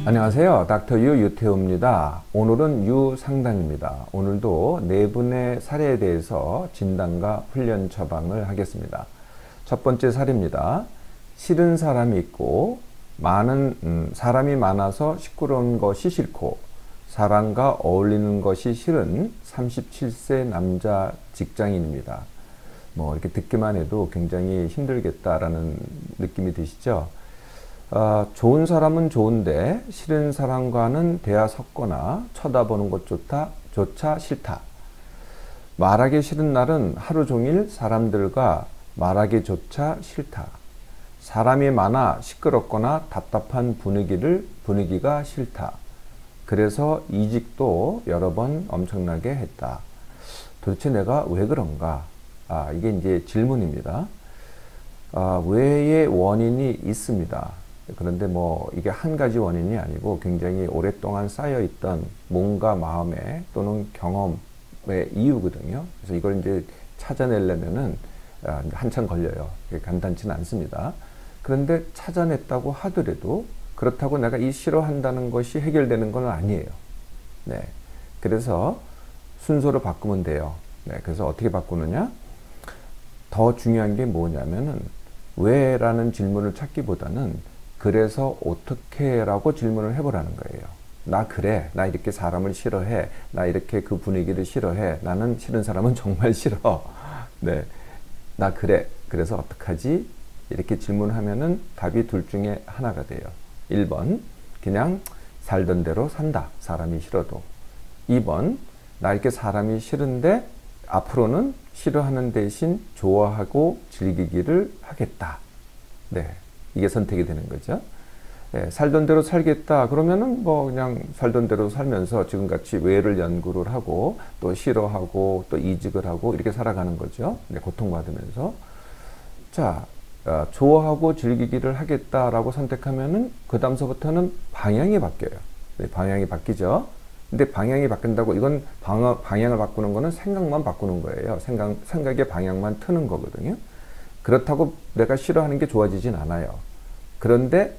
안녕하세요. 닥터 유 유태우입니다. 오늘은 유 상담입니다. 오늘도 네 분의 사례에 대해서 진단과 훈련 처방을 하겠습니다. 첫 번째 사례입니다. 싫은 사람이 있고 사람이 많아서 시끄러운 것이 싫고 사람과 어울리는 것이 싫은 37세 남자 직장인입니다. 이렇게 듣기만 해도 굉장히 힘들겠다라는 느낌이 드시죠? 좋은 사람은 좋은데 싫은 사람과는 대화 섞거나 쳐다보는 것조차 싫다. 말하기 싫은 날은 하루 종일 사람들과 말하기조차 싫다. 사람이 많아 시끄럽거나 답답한 분위기가 싫다. 그래서 이직도 여러 번 엄청나게 했다. 도대체 내가 왜 그런가? 이게 이제 질문입니다. 왜의 원인이 있습니다. 그런데 이게 한 가지 원인이 아니고 굉장히 오랫동안 쌓여있던 몸과 마음의 또는 경험의 이유거든요. 그래서 이걸 이제 찾아내려면은 한참 걸려요. 간단치는 않습니다. 그런데 찾아냈다고 하더라도 그렇다고 내가 이 싫어한다는 것이 해결되는 건 아니에요. 네. 그래서 순서를 바꾸면 돼요. 네. 그래서 어떻게 바꾸느냐? 더 중요한 게 뭐냐면은 왜? 라는 질문을 찾기보다는 그래서 어떻게? 라고 질문을 해보라는 거예요. 나 그래. 나 이렇게 사람을 싫어해. 나 이렇게 그 분위기를 싫어해. 나는 싫은 사람은 정말 싫어. 네. 나 그래. 그래서 어떡하지? 이렇게 질문하면은 답이 둘 중에 하나가 돼요. 1번, 그냥 살던 대로 산다. 사람이 싫어도. 2번, 나 이렇게 사람이 싫은데 앞으로는 싫어하는 대신 좋아하고 즐기기를 하겠다. 네. 이게 선택이 되는 거죠. 네, 살던 대로 살겠다. 그러면은 그냥 살던 대로 살면서 지금같이 왜를 연구를 하고 또 싫어하고 또 이직을 하고 이렇게 살아가는 거죠. 네, 고통받으면서. 자, 좋아하고 즐기기를 하겠다라고 선택하면은 그 다음서부터는 방향이 바뀌어요. 네, 방향이 바뀌죠. 근데 방향이 바뀐다고 이건 방향을 바꾸는 거는 생각만 바꾸는 거예요. 생각의 방향만 트는 거거든요. 그렇다고 내가 싫어하는 게 좋아지진 않아요. 그런데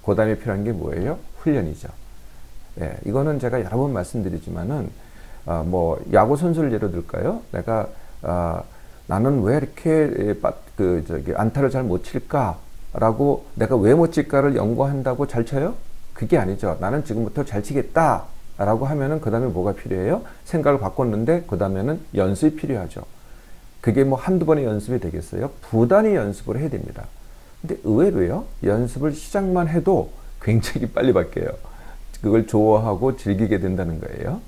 그 다음에 필요한 게 뭐예요? 훈련이죠. 예, 이거는 제가 여러 번 말씀드리지만은 야구 선수를 예로 들까요? 내가 나는 왜 이렇게 안타를 잘 못 칠까라고 내가 왜 못 칠까를 연구한다고 잘 쳐요? 그게 아니죠. 나는 지금부터 잘 치겠다 라고 하면은 그 다음에 뭐가 필요해요? 생각을 바꿨는데 그 다음에는 연습이 필요하죠. 그게 한두 번의 연습이 되겠어요? 부단히 연습을 해야 됩니다. 근데 의외로요, 연습을 시작만 해도 굉장히 빨리 바뀌어요. 그걸 좋아하고 즐기게 된다는 거예요.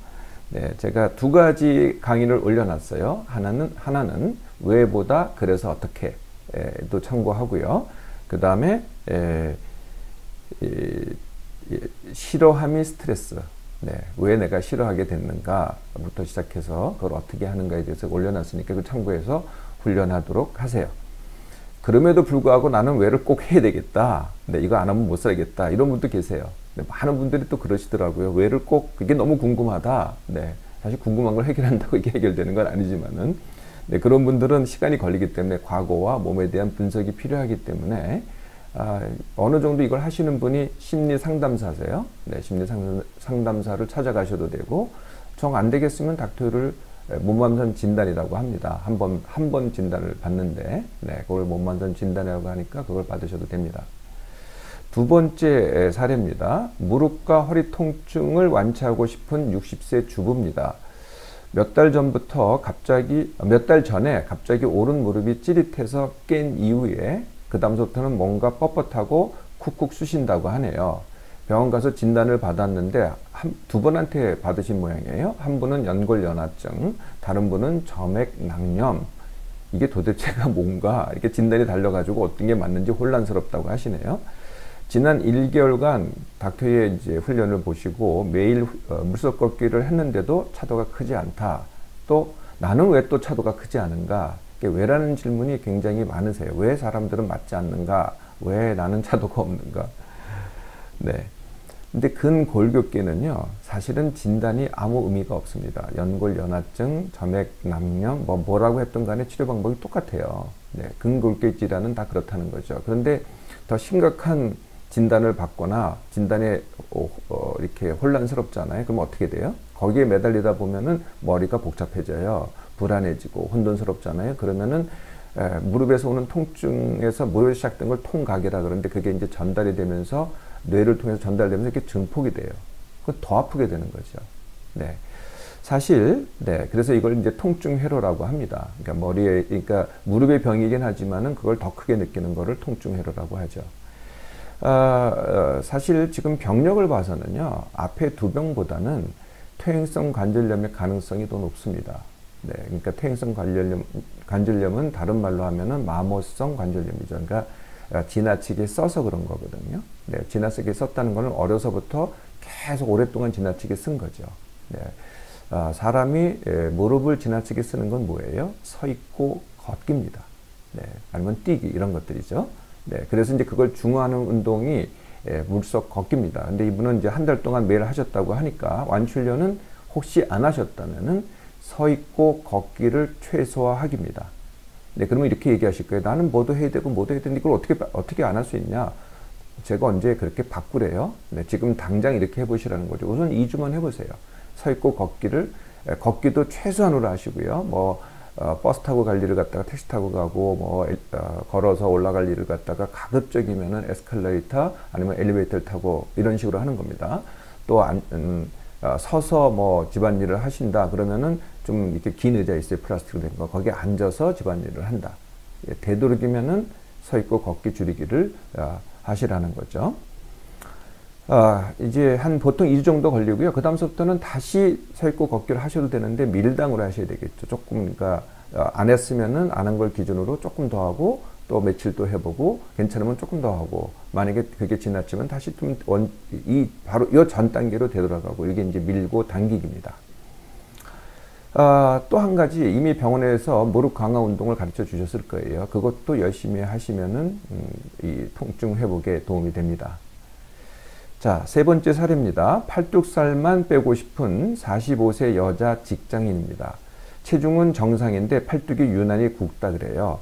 네, 제가 두 가지 강의를 올려놨어요. 하나는 왜보다 그래서 어떻게 도 참고하고요. 그 다음에 싫어함이 스트레스. 네, 왜 내가 싫어하게 됐는가부터 시작해서 그걸 어떻게 하는가에 대해서 올려놨으니까 그 참고해서 훈련하도록 하세요. 그럼에도 불구하고 나는 왜를 꼭 해야 되겠다. 네, 이거 안 하면 못 살겠다. 이런 분도 계세요. 네, 많은 분들이 또 그러시더라고요. 왜를 꼭, 그게 너무 궁금하다. 네, 사실 궁금한 걸 해결한다고 이게 해결되는 건 아니지만은, 네, 그런 분들은 시간이 걸리기 때문에 과거와 몸에 대한 분석이 필요하기 때문에 어느 정도 이걸 하시는 분이 심리 상담사세요. 네, 심리 상담사를 찾아가셔도 되고, 정 안 되겠으면 닥터를 몸만선 진단이라고 합니다. 한 번 진단을 받는데, 네, 그걸 몸만선 진단이라고 하니까 그걸 받으셔도 됩니다. 두 번째 사례입니다. 무릎과 허리 통증을 완치하고 싶은 60세 주부입니다. 몇 달 전에 갑자기 오른 무릎이 찌릿해서 깬 이후에 그 다음부터는 뭔가 뻣뻣하고 쿡쿡 쑤신다고 하네요. 병원 가서 진단을 받았는데 두 분한테 받으신 모양이에요. 한 분은 연골연화증, 다른 분은 점액낭염. 이게 도대체가 뭔가 이렇게 진단이 달려가지고 어떤 게 맞는지 혼란스럽다고 하시네요. 지난 1개월간 닥터의 이제 훈련을 보시고 매일 물속 걷기를 했는데도 차도가 크지 않다. 또 나는 왜 또 차도가 크지 않은가? 왜라는 질문이 굉장히 많으세요. 왜 사람들은 맞지 않는가? 왜 나는 차도가 없는가? 네. 근데 근골격계는요, 사실은 진단이 아무 의미가 없습니다. 연골연화증, 점액낭염, 뭐라고 했던 간에 치료 방법이 똑같아요. 네. 근골격 질환은 다 그렇다는 거죠. 그런데 더 심각한 진단을 받거나 진단에 이렇게 혼란스럽잖아요. 그럼 어떻게 돼요? 거기에 매달리다 보면은 머리가 복잡해져요. 불안해지고 혼돈스럽잖아요. 그러면은 무릎에서 오는 통증에서 무릎에 시작된 걸 통각이라 그러는데 그게 이제 전달이 되면서 뇌를 통해서 전달되면서 이렇게 증폭이 돼요. 그건 더 아프게 되는 거죠. 네. 사실, 네. 그래서 이걸 이제 통증회로라고 합니다. 그러니까 그러니까 무릎의 병이긴 하지만은 그걸 더 크게 느끼는 거를 통증회로라고 하죠. 사실 지금 병력을 봐서는요, 앞에 두 병보다는 퇴행성 관절염의 가능성이 더 높습니다. 네. 그러니까 퇴행성 관절염은 다른 말로 하면은 마모성 관절염이죠. 그러니까 지나치게 써서 그런 거거든요. 네. 지나치게 썼다는 거는 어려서부터 계속 오랫동안 지나치게 쓴 거죠. 네. 사람이 무릎을 지나치게 쓰는 건 뭐예요? 서 있고 걷기입니다. 네, 아니면 뛰기 이런 것들이죠. 네, 그래서 이제 그걸 중화하는 운동이 물속 걷기입니다. 근데 이분은 이제 한 달 동안 매일 하셨다고 하니까 완출련은 혹시 안 하셨다면은 서 있고 걷기를 최소화하기입니다. 네, 그러면 이렇게 얘기하실 거예요. 나는 뭐도 해야 되고 뭐도 해야 되는데 이걸 어떻게 안 할 수 있냐? 제가 언제 그렇게 바꾸래요? 네, 지금 당장 이렇게 해보시라는 거죠. 우선 2주만 해보세요. 서 있고 걷기도 최소한으로 하시고요. 뭐, 버스 타고 갈 일을 갖다가 택시 타고 가고, 뭐, 걸어서 올라갈 일을 갖다가 가급적이면은 에스컬레이터 아니면 엘리베이터를 타고 이런 식으로 하는 겁니다. 또, 서서 뭐 집안일을 하신다. 그러면은 좀 이렇게 긴 의자 있어요. 플라스틱으로 된 거. 거기에 앉아서 집안일을 한다. 되도록이면은 서 있고 걷기 줄이기를 하시라는 거죠. 이제 보통 2주 정도 걸리고요. 그 다음부터는 다시 서 있고 걷기를 하셔도 되는데 밀당으로 하셔야 되겠죠. 조금, 그러니까, 안 했으면은 안 한 걸 기준으로 조금 더 하고, 또 며칠 또 해보고, 괜찮으면 조금 더 하고, 만약에 그게 지나치면 다시 좀 바로 이 전 단계로 되돌아가고, 이게 이제 밀고 당기기입니다. 또 한 가지, 이미 병원에서 무릎 강화 운동을 가르쳐 주셨을 거예요. 그것도 열심히 하시면은, 이 통증 회복에 도움이 됩니다. 자, 세 번째 사례입니다. 팔뚝살만 빼고 싶은 45세 여자 직장인입니다. 체중은 정상인데 팔뚝이 유난히 굵다 그래요.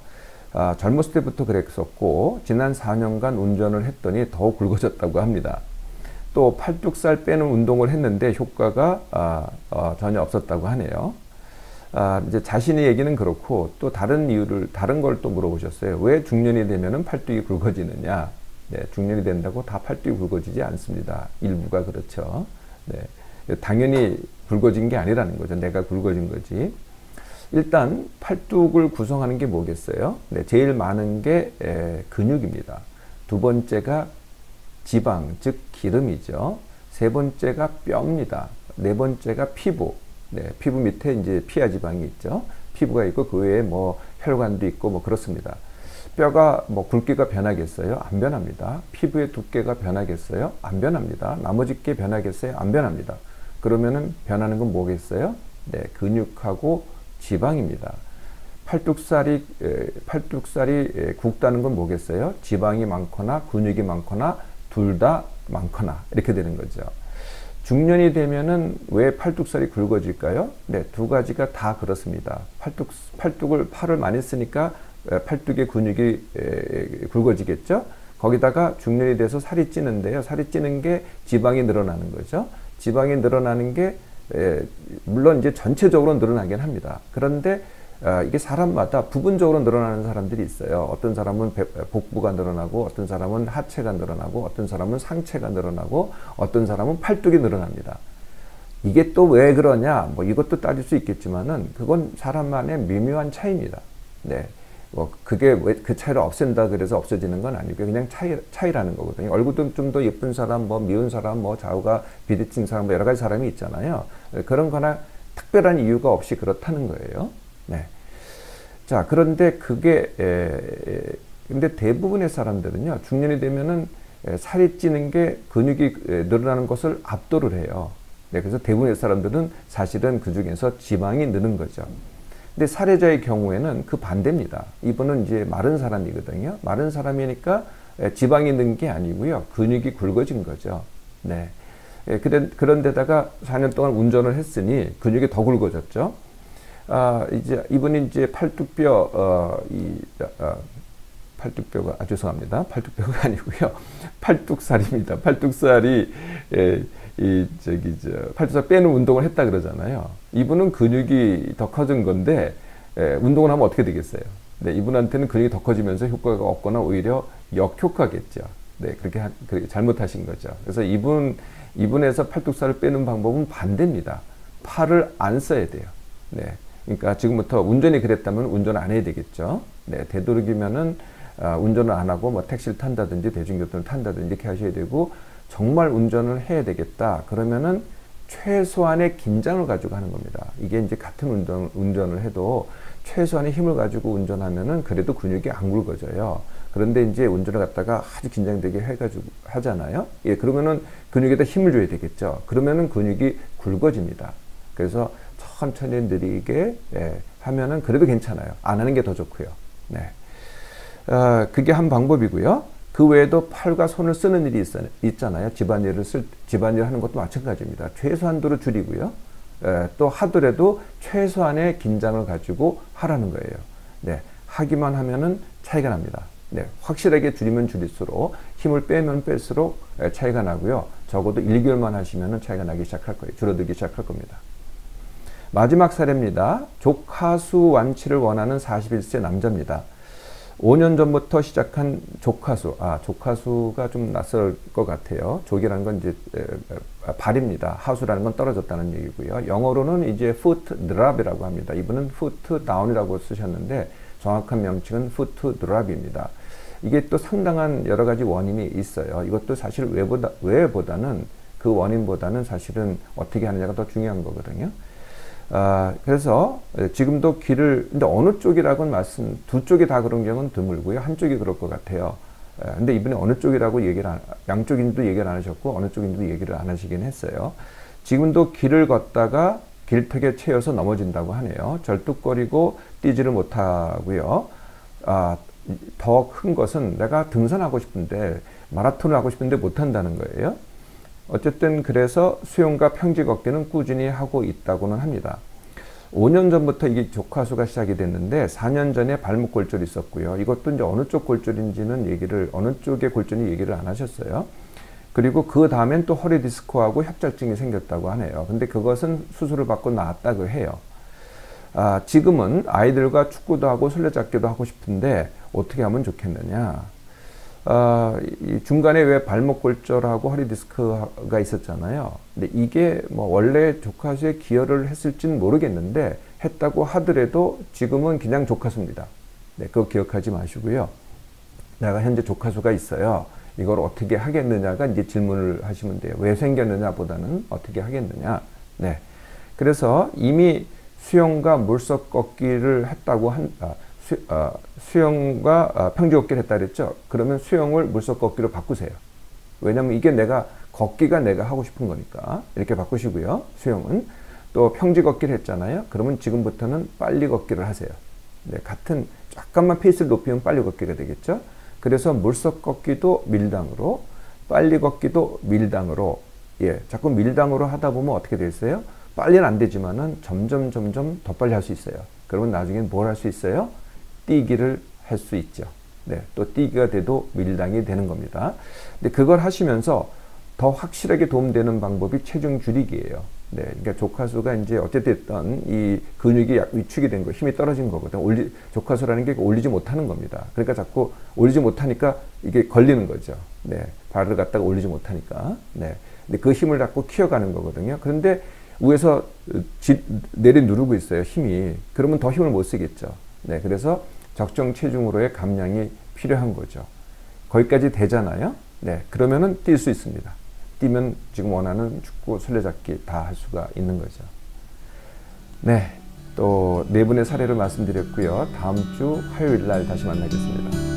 젊었을 때부터 그랬었고 지난 4년간 운전을 했더니 더 굵어졌다고 합니다. 또 팔뚝살 빼는 운동을 했는데 효과가 전혀 없었다고 하네요. 이제 자신의 얘기는 그렇고 또 다른 걸 또 물어보셨어요. 왜 중년이 되면은 팔뚝이 굵어지느냐? 네, 중년이 된다고 다 팔뚝이 굵어지지 않습니다. 일부가 그렇죠. 네, 당연히 굵어진 게 아니라는 거죠. 내가 굵어진 거지. 일단 팔뚝을 구성하는 게 뭐겠어요? 네, 제일 많은 게 근육입니다. 두 번째가 지방, 즉 기름이죠. 세 번째가 뼈입니다. 네 번째가 피부. 네, 피부 밑에 이제 피하 지방이 있죠. 피부가 있고 그 외에 뭐 혈관도 있고 뭐 그렇습니다. 뼈가 뭐 굵기가 변하겠어요? 안 변합니다. 피부의 두께가 변하겠어요? 안 변합니다. 나머지 게 변하겠어요? 안 변합니다. 그러면은 변하는 건 뭐겠어요? 네, 근육하고 지방입니다. 팔뚝살이 굵다는 건 뭐겠어요? 지방이 많거나 근육이 많거나 둘 다 많거나 이렇게 되는 거죠. 중년이 되면은 왜 팔뚝살이 굵어질까요? 네, 두 가지가 다 그렇습니다. 팔을 많이 쓰니까 팔뚝의 근육이 굵어지겠죠. 거기다가 중년이 돼서 살이 찌는데요. 살이 찌는 게 지방이 늘어나는 거죠. 지방이 늘어나는 게 물론 이제 전체적으로 늘어나긴 합니다. 그런데 이게 사람마다 부분적으로 늘어나는 사람들이 있어요. 어떤 사람은 복부가 늘어나고 어떤 사람은 하체가 늘어나고 어떤 사람은 상체가 늘어나고 어떤 사람은 팔뚝이 늘어납니다. 이게 또 왜 그러냐? 뭐 이것도 따질 수 있겠지만은 그건 사람만의 미묘한 차이입니다. 네. 뭐 그게 왜 그 차이를 없앤다 그래서 없어지는 건 아니고 그냥 차이라는 거거든요. 얼굴도 좀 더 예쁜 사람, 뭐 미운 사람, 뭐 좌우가 비대칭 사람, 뭐 여러 가지 사람이 있잖아요. 그런 거나 특별한 이유가 없이 그렇다는 거예요. 네. 자, 그런데 근데 대부분의 사람들은요, 중년이 되면은 살이 찌는 게 근육이 늘어나는 것을 압도를 해요. 네, 그래서 대부분의 사람들은 사실은 그 중에서 지방이 느는 거죠. 근데 사례자의 경우에는 그 반대입니다. 이분은 이제 마른 사람이거든요. 마른 사람이니까 지방이 는 게 아니고요. 근육이 굵어진 거죠. 네. 그런데다가 4년 동안 운전을 했으니 근육이 더 굵어졌죠. 이제 이분이 이제 팔뚝뼈 팔뚝뼈가, 죄송합니다. 팔뚝뼈가 아니고요. 팔뚝살입니다. 팔뚝살이, 팔뚝살 빼는 운동을 했다 그러잖아요. 이분은 근육이 더 커진 건데, 운동을 하면 어떻게 되겠어요? 네, 이분한테는 근육이 더 커지면서 효과가 없거나 오히려 역효과겠죠. 네, 그렇게 잘못하신 거죠. 그래서 이분에서 팔뚝살을 빼는 방법은 반대입니다. 팔을 안 써야 돼요. 네. 그러니까 지금부터 운전이 그랬다면 운전 안 해야 되겠죠. 네, 되도록이면은 운전을 안 하고 뭐 택시를 탄다든지 대중교통을 탄다든지 이렇게 하셔야 되고, 정말 운전을 해야 되겠다 그러면은 최소한의 긴장을 가지고 하는 겁니다. 이게 이제 같은 운전을 해도 최소한의 힘을 가지고 운전하면은 그래도 근육이 안 굵어져요. 그런데 이제 운전을 갖다가 아주 긴장되게 해가지고 하잖아요. 예, 그러면은 근육에다 힘을 줘야 되겠죠. 그러면은 근육이 굵어집니다. 그래서 천천히 느리게 하면은 그래도 괜찮아요. 안 하는 게 더 좋고요. 네. 그게 한 방법이고요. 그 외에도 팔과 손을 쓰는 일이 있잖아요. 집안일을 하는 것도 마찬가지입니다. 최소한도로 줄이고요. 또 하더라도 최소한의 긴장을 가지고 하라는 거예요. 네. 하기만 하면은 차이가 납니다. 네. 확실하게 줄이면 줄일수록, 힘을 빼면 뺄수록 차이가 나고요. 적어도 1개월만 하시면은 차이가 나기 시작할 거예요. 줄어들기 시작할 겁니다. 마지막 사례입니다. 족하수 완치를 원하는 41세 남자입니다. 5년 전부터 시작한 족하수가 좀 낯설 것 같아요. 족이라는 건 이제 발입니다. 하수라는 건 떨어졌다는 얘기고요. 영어로는 이제 foot drop이라고 합니다. 이분은 foot down이라고 쓰셨는데 정확한 명칭은 foot drop입니다. 이게 또 상당한 여러 가지 원인이 있어요. 이것도 사실 왜보다는 그 원인보다는 사실은 어떻게 하느냐가 더 중요한 거거든요. 그래서 지금도 근데 어느 쪽이라고는 두 쪽이 다 그런 경우는 드물고요. 한쪽이 그럴 것 같아요. 근데 이분이 어느 쪽이라고 양쪽인지도 얘기를 안 하셨고, 어느 쪽인지도 얘기를 안 하시긴 했어요. 지금도 길을 걷다가 길턱에 채여서 넘어진다고 하네요. 절뚝거리고 뛰지를 못하고요. 더 큰 것은 내가 등산하고 싶은데, 마라톤을 하고 싶은데 못한다는 거예요. 어쨌든 그래서 수영과 평지 걷기는 꾸준히 하고 있다고는 합니다. 5년 전부터 이게 족하수가 시작이 됐는데 4년 전에 발목 골절이 있었고요. 이것도 이제 어느 쪽 골절인지는 어느 쪽의 골절인지 얘기를 안 하셨어요. 그리고 그 다음엔 또 허리 디스크하고 협착증이 생겼다고 하네요. 근데 그것은 수술을 받고 나았다고 해요. 지금은 아이들과 축구도 하고 술래잡기도 하고 싶은데 어떻게 하면 좋겠느냐. 이 중간에 왜 발목 골절하고 허리 디스크가 있었잖아요. 근데 이게 뭐 원래 족하수에 기여를 했을지는 모르겠는데 했다고 하더라도 지금은 그냥 족하수입니다. 네, 그거 기억하지 마시고요. 내가 현재 족하수가 있어요. 이걸 어떻게 하겠느냐가 이제 질문을 하시면 돼요. 왜 생겼느냐 보다는 어떻게 하겠느냐. 네. 그래서 이미 수영과 물속 걷기를 했다고 수영과 평지 걷기를 했다 그랬죠. 그러면 수영을 물속 걷기로 바꾸세요. 왜냐면 이게 걷기가 내가 하고 싶은 거니까. 이렇게 바꾸시고요. 수영은. 또 평지 걷기를 했잖아요. 그러면 지금부터는 빨리 걷기를 하세요. 네, 잠깐만 페이스를 높이면 빨리 걷기가 되겠죠. 그래서 물속 걷기도 밀당으로, 빨리 걷기도 밀당으로, 자꾸 밀당으로 하다 보면 어떻게 되겠어요? 빨리는 안 되지만은 점점 더 빨리 할 수 있어요. 그러면 나중엔 뭘 할 수 있어요? 뛰기를 할 수 있죠. 네, 또 뛰기가 돼도 밀당이 되는 겁니다. 근데 그걸 하시면서 더 확실하게 도움되는 방법이 체중 줄이기예요. 네, 그러니까 족하수가 이제 어쨌든 이 근육이 위축이 된 거, 힘이 떨어진 거거든. 족하수라는 게 올리지 못하는 겁니다. 그러니까 자꾸 올리지 못하니까 이게 걸리는 거죠. 네, 발을 갖다가 올리지 못하니까. 네, 근데 그 힘을 자꾸 키워가는 거거든요. 그런데 위에서 내리 누르고 있어요, 힘이. 그러면 더 힘을 못 쓰겠죠. 네, 그래서 적정 체중으로의 감량이 필요한 거죠. 거기까지 되잖아요. 네, 그러면은 뛸 수 있습니다. 뛰면 지금 원하는 축구, 술래잡기 다 할 수가 있는 거죠. 네, 또 네 분의 사례를 말씀드렸고요. 다음 주 화요일 날 다시 만나겠습니다.